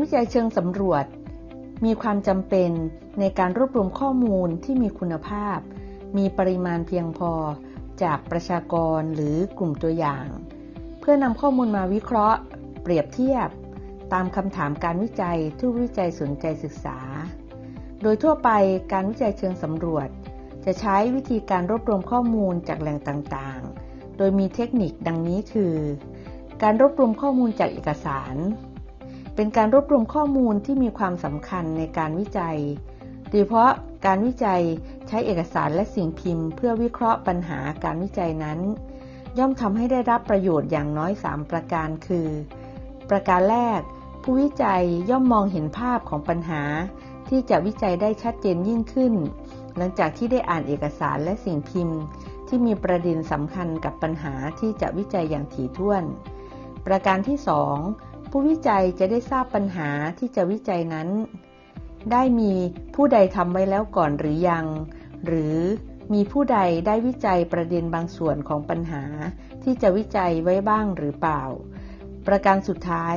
วิจัยเชิงสำรวจมีความจำเป็นในการรวบรวมข้อมูลที่มีคุณภาพมีปริมาณเพียงพอจากประชากรหรือกลุ่มตัวอย่างเพื่อนำข้อมูลมาวิเคราะห์เปรียบเทียบตามคำถามการวิจัยที่ผู้วิจัยสนใจศึกษาโดยทั่วไปการวิจัยเชิงสำรวจจะใช้วิธีการรวบรวมข้อมูลจากแหล่งต่างๆโดยมีเทคนิคดังนี้คือการรวบรวมข้อมูลจากเอกสารเป็นการรวบรวมข้อมูลที่มีความสำคัญในการวิจัยโดยเฉพาะการวิจัยใช้เอกสารและสิ่งพิมพ์เพื่อวิเคราะห์ปัญหาการวิจัยนั้นย่อมทำให้ได้รับประโยชน์อย่างน้อย3ประการคือประการแรกผู้วิจัยย่อมมองเห็นภาพของปัญหาที่จะวิจัยได้ชัดเจนยิ่งขึ้นหลังจากที่ได้อ่านเอกสารและสิ่งพิมพ์ที่มีประเด็นสำคัญกับปัญหาที่จะวิจัยอย่างถี่ถ้วนประการที่2ผู้วิจัยจะได้ทราบปัญหาที่จะวิจัยนั้นได้มีผู้ใดทำไว้แล้วก่อนหรือยังหรือมีผู้ใดได้วิจัยประเด็นบางส่วนของปัญหาที่จะวิจัยไว้บ้างหรือเปล่าประการสุดท้าย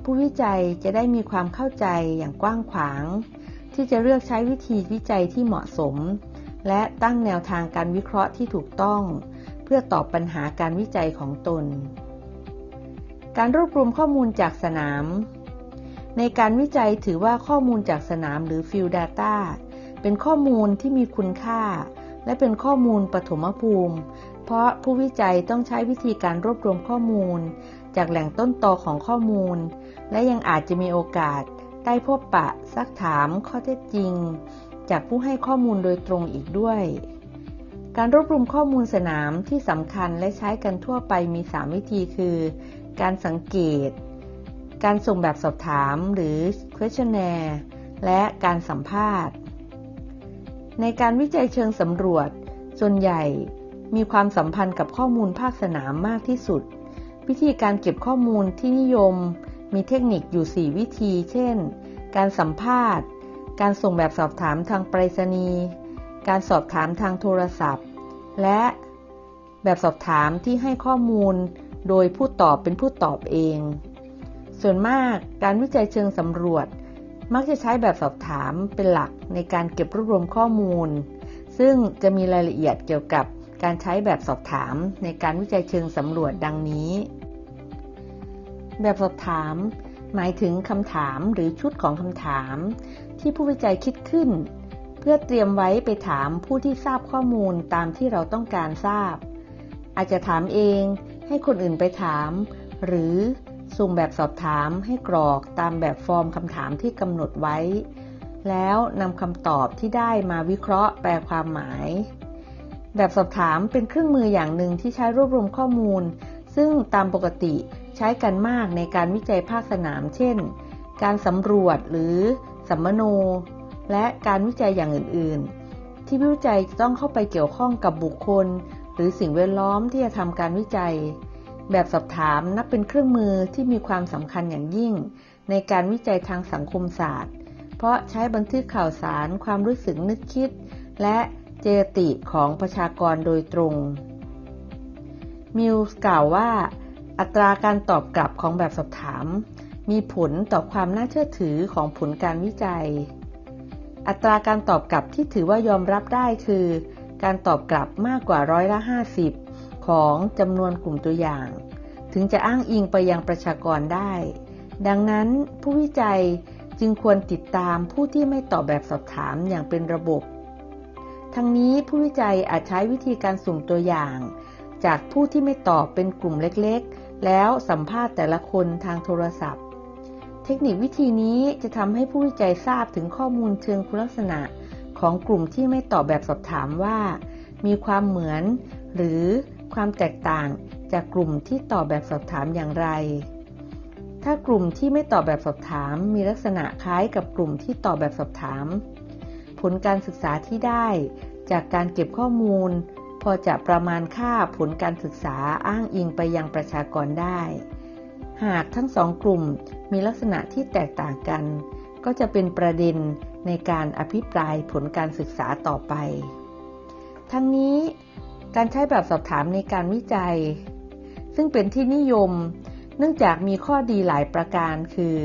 ผู้วิจัยจะได้มีความเข้าใจอย่างกว้างขวางที่จะเลือกใช้วิธีวิจัยที่เหมาะสมและตั้งแนวทางการวิเคราะห์ที่ถูกต้องเพื่อตอบปัญหาการวิจัยของตนการรวบรวมข้อมูลจากสนามในการวิจัยถือว่าข้อมูลจากสนามหรือ Field Data เป็นข้อมูลที่มีคุณค่าและเป็นข้อมูลปฐมภูมิเพราะผู้วิจัยต้องใช้วิธีการรวบรวมข้อมูลจากแหล่งต้นตอของข้อมูลและยังอาจจะมีโอกาสได้พบปะซักถามข้อเท็จจริงจากผู้ให้ข้อมูลโดยตรงอีกด้วยการรวบรวมข้อมูลสนามที่สำคัญและใช้กันทั่วไปมี3วิธีคือการสังเกตการส่งแบบสอบถามหรือ questionnaire และการสัมภาษณ์ในการวิจัยเชิงสำรวจส่วนใหญ่มีความสัมพันธ์กับข้อมูลภาคสนามมากที่สุดวิธีการเก็บข้อมูลที่นิยมมีเทคนิคอยู่4วิธีเช่นการสัมภาษณ์การส่งแบบสอบถามทางไปรษณีย์การสอบถามทางโทรศัพท์และแบบสอบถามที่ให้ข้อมูลโดยผู้ตอบเป็นผู้ตอบเองส่วนมากการวิจัยเชิงสำรวจมักจะใช้แบบสอบถามเป็นหลักในการเก็บรวบรวมข้อมูลซึ่งจะมีรายละเอียดเกี่ยวกับการใช้แบบสอบถามในการวิจัยเชิงสำรวจดังนี้แบบสอบถามหมายถึงคำถามหรือชุดของคำถามที่ผู้วิจัยคิดขึ้นเพื่อเตรียมไว้ไปถามผู้ที่ทราบข้อมูลตามที่เราต้องการทราบอาจจะถามเองให้คนอื่นไปถามหรือส่งแบบสอบถามให้กรอกตามแบบฟอร์มคำถามที่กำหนดไว้แล้วนำคำตอบที่ได้มาวิเคราะห์แปลความหมายแบบสอบถามเป็นเครื่องมืออย่างหนึ่งที่ใช้รวบรวมข้อมูลซึ่งตามปกติใช้กันมากในการวิจัยภาคสนามเช่นการสำรวจหรือสัมมโนและการวิจัยอย่างอื่นๆที่ผู้วิจัยต้องเข้าไปเกี่ยวข้องกับบุคคลหรือสิ่งแวดล้อมที่จะทำการวิจัยแบบสอบถามนับเป็นเครื่องมือที่มีความสำคัญอย่างยิ่งในการวิจัยทางสังคมศาสตร์เพราะใช้บันทึกข่าวสารความรู้สึกนึกคิดและเจตติของประชากรโดยตรงมิลส์กล่าวว่าอัตราการตอบกลับของแบบสอบถามมีผลต่อความน่าเชื่อถือของผลการวิจัยอัตราการตอบกลับที่ถือว่ายอมรับได้คือการตอบกลับมากกว่า50%ของจำนวนกลุ่มตัวอย่างถึงจะอ้างอิงไปยังประชากรได้ดังนั้นผู้วิจัยจึงควรติดตามผู้ที่ไม่ตอบแบบสอบถามอย่างเป็นระบบทั้งนี้ผู้วิจัยอาจใช้วิธีการสุ่มตัวอย่างจากผู้ที่ไม่ตอบเป็นกลุ่มเล็กๆแล้วสัมภาษณ์แต่ละคนทางโทรศัพท์เทคนิควิธีนี้จะทำให้ผู้วิจัยทราบถึงข้อมูลเชิงคุณลักษณะของกลุ่มที่ไม่ตอบแบบสอบถามว่ามีความเหมือนหรือความแตกต่างจากกลุ่มที่ตอบแบบสอบถามอย่างไรถ้ากลุ่มที่ไม่ตอบแบบสอบถามมีลักษณะคล้ายกับกลุ่มที่ตอบแบบสอบถามผลการศึกษาที่ได้จากการเก็บข้อมูลพอจะประมาณค่าผลการศึกษาอ้างอิงไปยังประชากรได้หากทั้งสองกลุ่มมีลักษณะที่แตกต่างกันก็จะเป็นประเด็นในการอภิปรายผลการศึกษาต่อไปทั้งนี้การใช้แบบสอบถามในการวิจัยซึ่งเป็นที่นิยมเนื่องจากมีข้อดีหลายประการคือ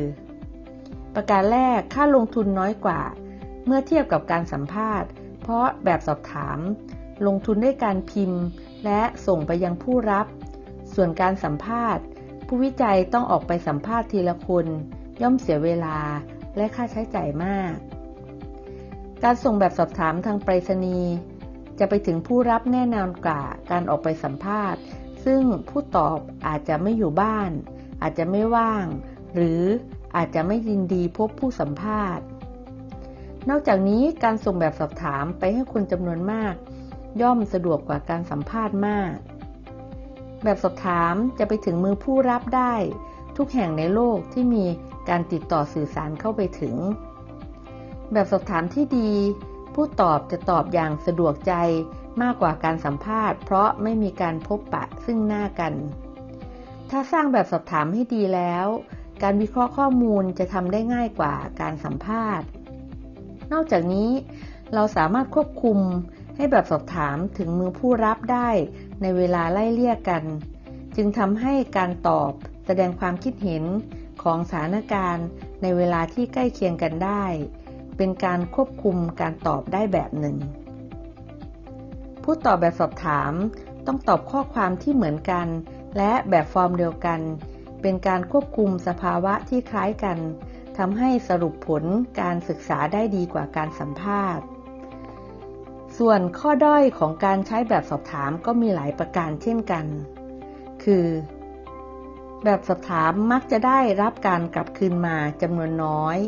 ประการแรกค่าลงทุนน้อยกว่าเมื่อเทียบกับการสัมภาษณ์เพราะแบบสอบถามลงทุนด้วยการพิมพ์และส่งไปยังผู้รับส่วนการสัมภาษณ์ผู้วิจัยต้องออกไปสัมภาษณ์ทีละคนย่อมเสียเวลาและค่าใช้จ่ายมากการส่งแบบสอบถามทางไปรษณีย์จะไปถึงผู้รับแน่นอนกว่าการออกไปสัมภาษณ์ซึ่งผู้ตอบอาจจะไม่อยู่บ้านอาจจะไม่ว่างหรืออาจจะไม่ยินดีพบผู้สัมภาษณ์นอกจากนี้การส่งแบบสอบถามไปให้คนจำนวนมากย่อมสะดวกกว่าการสัมภาษณ์มากแบบสอบถามจะไปถึงมือผู้รับได้ทุกแห่งในโลกที่มีการติดต่อสื่อสารเข้าไปถึงแบบสอบถามที่ดีผู้ตอบจะตอบอย่างสะดวกใจมากกว่าการสัมภาษณ์เพราะไม่มีการพบปะซึ่งหน้ากันถ้าสร้างแบบสอบถามให้ดีแล้วการวิเคราะห์ข้อมูลจะทำได้ง่ายกว่าการสัมภาษณ์นอกจากนี้เราสามารถควบคุมให้แบบสอบถามถึงมือผู้รับได้ในเวลาไล่เลี่ยกันจึงทำให้การตอบแสดงความคิดเห็นของสถานการณ์ในเวลาที่ใกล้เคียงกันได้เป็นการควบคุมการตอบได้แบบหนึ่งผู้ตอบแบบสอบถามต้องตอบข้อความที่เหมือนกันและแบบฟอร์มเดียวกันเป็นการควบคุมสภาวะที่คล้ายกันทำให้สรุปผลการศึกษาได้ดีกว่าการสัมภาษณ์ส่วนข้อด้อยของการใช้แบบสอบถามก็มีหลายประการเช่นกันคือแบบสอบถามมักจะได้รับการกลับคืนมาจำนวนน้อย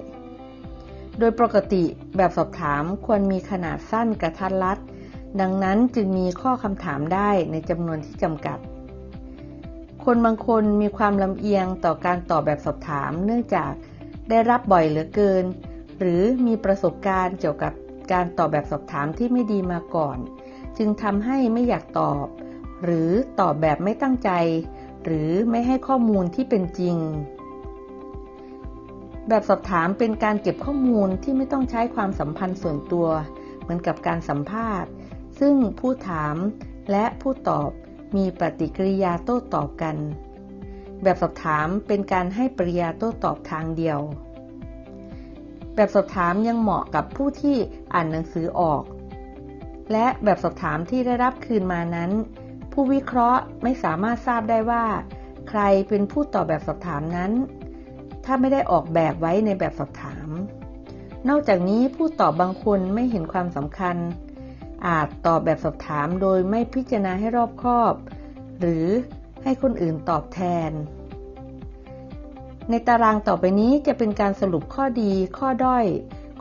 โดยปกติแบบสอบถามควรมีขนาดสั้นกระทัดรัดดังนั้นจึงมีข้อคำถามได้ในจำนวนที่จำกัดคนบางคนมีความลำเอียงต่อการตอบแบบสอบถามเนื่องจากได้รับบ่อยเหลือเกินหรือมีประสบการณ์เกี่ยวกับการตอบแบบสอบถามที่ไม่ดีมาก่อนจึงทำให้ไม่อยากตอบหรือตอบแบบไม่ตั้งใจหรือไม่ให้ข้อมูลที่เป็นจริงแบบสอบถามเป็นการเก็บข้อมูลที่ไม่ต้องใช้ความสัมพันธ์ส่วนตัวเหมือนกับการสัมภาษณ์ซึ่งผู้ถามและผู้ตอบมีปฏิกิริยาโต้ตอบกันแบบสอบถามเป็นการให้ปริยาโต้ตอบทางเดียวแบบสอบถามยังเหมาะกับผู้ที่อ่านหนังสือออกและแบบสอบถามที่ได้รับคืนมานั้นผู้วิเคราะห์ไม่สามารถทราบได้ว่าใครเป็นผู้ตอบแบบสอบถามนั้นถ้าไม่ได้ออกแบบไว้ในแบบสอบถามนอกจากนี้ผู้ตอบบางคนไม่เห็นความสำคัญอาจตอบแบบสอบถามโดยไม่พิจารณาให้รอบคอบหรือให้คนอื่นตอบแทนในตารางต่อไปนี้จะเป็นการสรุปข้อดีข้อด้อย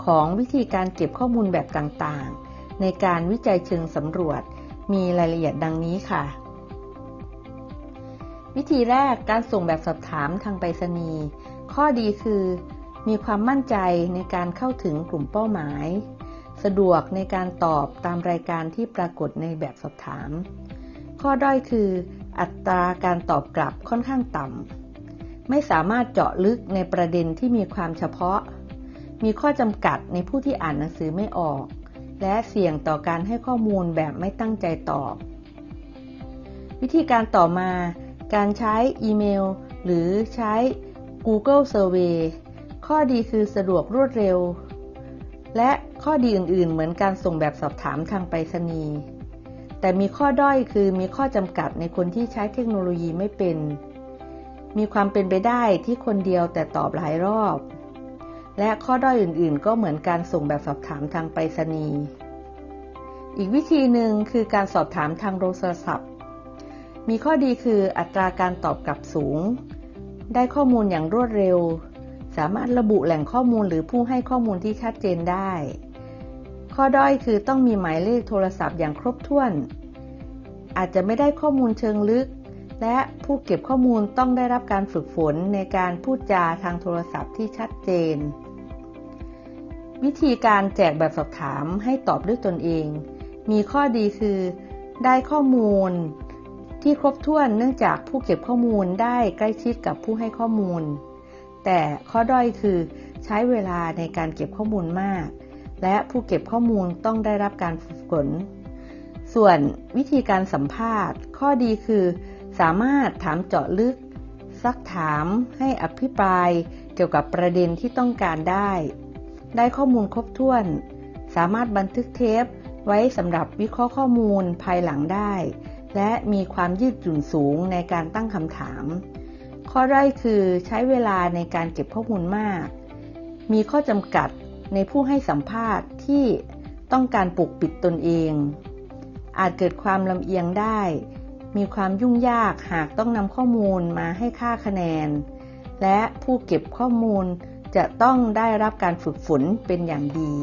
ของวิธีการเก็บข้อมูลแบบต่างๆในการวิจัยเชิงสำรวจมีรายละเอียดดังนี้ค่ะวิธีแรกการส่งแบบสอบถามทางไปรษณีย์ข้อดีคือมีความมั่นใจในการเข้าถึงกลุ่มเป้าหมายสะดวกในการตอบตามรายการที่ปรากฏในแบบสอบถามข้อด้อยคืออัตราการตอบกลับค่อนข้างต่ำไม่สามารถเจาะลึกในประเด็นที่มีความเฉพาะมีข้อจำกัดในผู้ที่อ่านหนังสือไม่ออกและเสี่ยงต่อการให้ข้อมูลแบบไม่ตั้งใจตอบวิธีการต่อมาการใช้อีเมลหรือใช้ Google Survey ข้อดีคือสะดวกรวดเร็วและข้อดีอื่นๆเหมือนการส่งแบบสอบถามทางไปรษณีย์แต่มีข้อด้อยคือมีข้อจำกัดในคนที่ใช้เทคโนโลยีไม่เป็นมีความเป็นไปได้ที่คนเดียวแต่ตอบหลายรอบและข้อด้อยอื่นๆก็เหมือนการส่งแบบสอบถามทางไปรษณีย์อีกวิธีหนึ่งคือการสอบถามทางโทรศัพท์มีข้อดีคืออัตราการตอบกลับสูงได้ข้อมูลอย่างรวดเร็วสามารถระบุแหล่งข้อมูลหรือผู้ให้ข้อมูลที่ชัดเจนได้ข้อด้อยคือต้องมีหมายเลขโทรศัพท์อย่างครบถ้วนอาจจะไม่ได้ข้อมูลเชิงลึกและผู้เก็บข้อมูลต้องได้รับการฝึกฝนในการพูดจาทางโทรศัพท์ที่ชัดเจนวิธีการแจกแบบสอบถามให้ตอบด้วยตนเองมีข้อดีคือได้ข้อมูลที่ครบถ้วนเนื่องจากผู้เก็บข้อมูลได้ใกล้ชิดกับผู้ให้ข้อมูลแต่ข้อด้อยคือใช้เวลาในการเก็บข้อมูลมากและผู้เก็บข้อมูลต้องได้รับการฝึกฝนส่วนวิธีการสัมภาษณ์ข้อดีคือสามารถถามเจาะลึกซักถามให้อภิปรายเกี่ยว กี่ยวกับประเด็นที่ต้องการได้ข้อมูลครบถ้วนสามารถบันทึกเทปไว้สำหรับวิเคราะห์ข้อมูลภายหลังได้และมีความยืดหยุ่นสูงในการตั้งคำถามข้อด้อยคือใช้เวลาในการเก็บข้อมูลมากมีข้อจำกัดในผู้ให้สัมภาษณ์ที่ต้องการปกปิดตนเองอาจเกิดความลำเอียงได้มีความยุ่งยากหากต้องนำข้อมูลมาให้ค่าคะแนนและผู้เก็บข้อมูลจะต้องได้รับการฝึกฝนเป็นอย่างดี